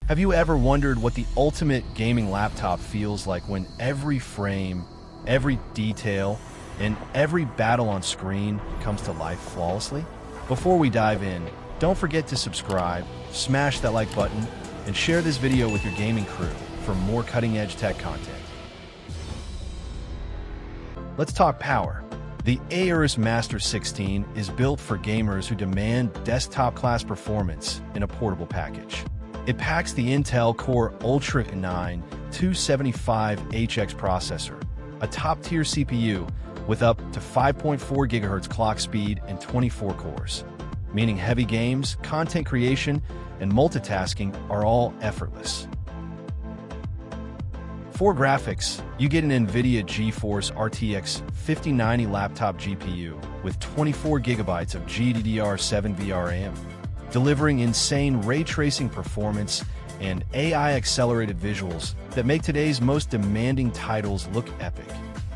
Have you ever wondered what the ultimate gaming laptop feels like when every frame, every detail, and every battle on screen comes to life flawlessly? Before we dive in, don't forget to subscribe, smash that like button, and share this video with your gaming crew for more cutting-edge tech content. Let's talk power. The Aorus Master 16 is built for gamers who demand desktop-class performance in a portable package. It packs the Intel Core Ultra 9 275HX processor, a top-tier CPU with up to 5.4 GHz clock speed and 24 cores, meaning heavy games, content creation, and multitasking are all effortless. For graphics, you get an NVIDIA GeForce RTX 5090 laptop GPU with 24 GB of GDDR7 VRAM, delivering insane ray tracing performance and AI-accelerated visuals that make today's most demanding titles look epic.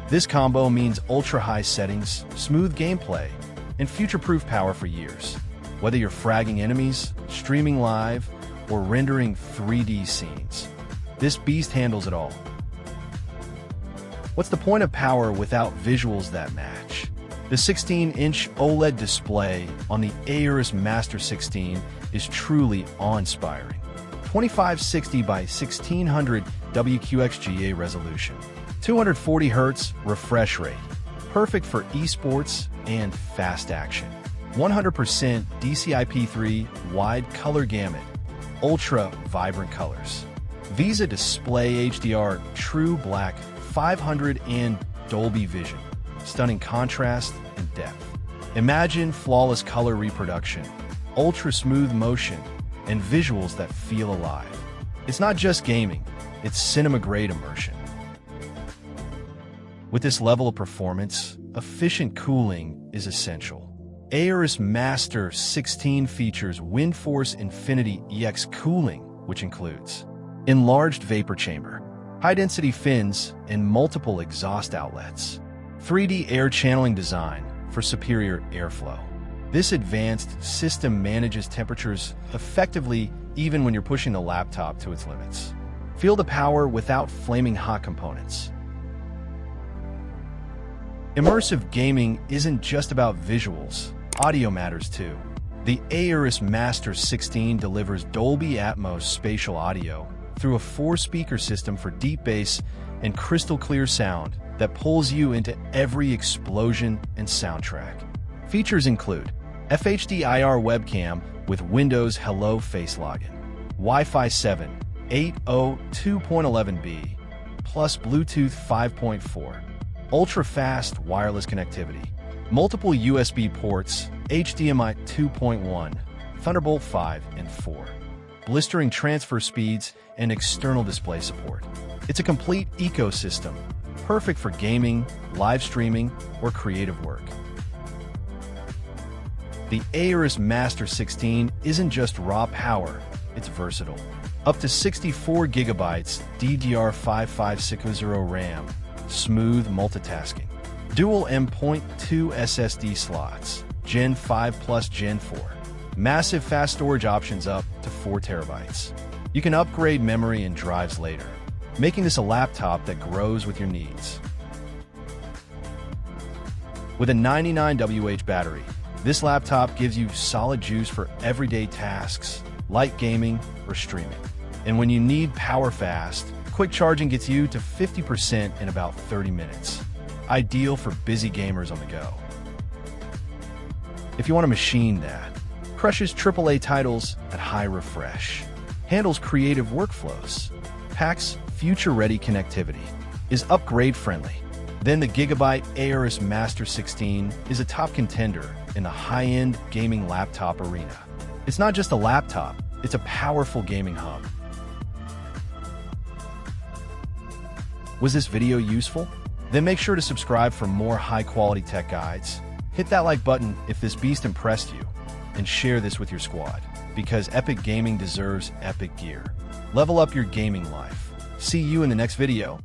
This combo means ultra-high settings, smooth gameplay, and future-proof power for years. Whether you're fragging enemies, streaming live, or rendering 3D scenes, this beast handles it all. What's the point of power without visuals that match? The 16-inch OLED display on the Aorus Master 16 is truly awe-inspiring. 2560 by 1600 WQXGA resolution, 240 Hz refresh rate, perfect for esports and fast action. 100% DCI-P3 wide color gamut, ultra vibrant colors. VESA display HDR true black 500 and Dolby Vision, stunning contrast and depth. Imagine flawless color reproduction, ultra smooth motion, and visuals that feel alive. It's not just gaming, it's cinema-grade immersion. With this level of performance, efficient cooling is essential. Aorus Master 16 features Windforce Infinity EX cooling, which includes enlarged vapor chamber, high-density fins, and multiple exhaust outlets. 3D air channeling design for superior airflow. This advanced system manages temperatures effectively even when you're pushing the laptop to its limits. Feel the power without flaming hot components. Immersive gaming isn't just about visuals, audio matters too. The Aorus Master 16 delivers Dolby Atmos spatial audio through a 4-speaker system for deep bass and crystal clear sound that pulls you into every explosion and soundtrack. Features include FHD IR webcam with Windows Hello Face Login, Wi-Fi 7, 8.0 2.11b, plus Bluetooth 5.4, ultra-fast wireless connectivity, multiple USB ports, HDMI 2.1, Thunderbolt 5 and 4, blistering transfer speeds, and external display support. It's a complete ecosystem, perfect for gaming, live streaming, or creative work. The Aorus Master 16 isn't just raw power, it's versatile. Up to 64 GB DDR55600 RAM, smooth multitasking, dual M.2 SSD slots, Gen 5 plus Gen 4, massive fast storage options up to 4 TB. You can upgrade memory and drives later, making this a laptop that grows with your needs. With a 99 WH battery, this laptop gives you solid juice for everyday tasks, light gaming, or streaming. And when you need power fast, quick charging gets you to 50% in about 30 minutes. Ideal for busy gamers on the go. If you want a machine that crushes AAA titles at high refresh, handles creative workflows, packs future-ready connectivity, is upgrade-friendly, then the GIGABYTE AORUS Master 16 is a top contender in the high-end gaming laptop arena. It's not just a laptop, it's a powerful gaming hub. Was this video useful? Then make sure to subscribe for more high-quality tech guides. Hit that like button if this beast impressed you, and share this with your squad, because epic gaming deserves epic gear. Level up your gaming life. See you in the next video.